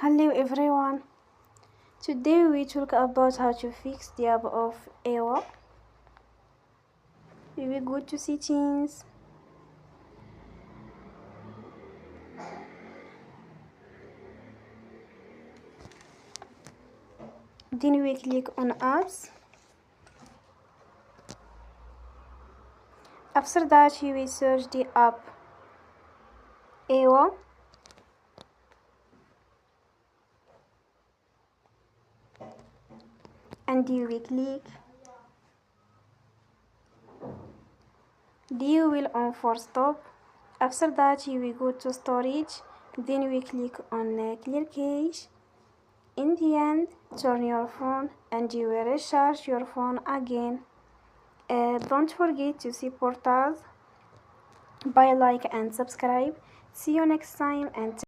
Hello everyone. Today we talk about how to fix the app of AWA. We will go to settings. Then we click on apps. After that you will search the app AWA. And you will click. You will on for stop. After that you will go to storage. Then we click on clear cache. In the end, turn your phone and you will recharge your phone again. Don't forget to support us by like and subscribe. See you next time and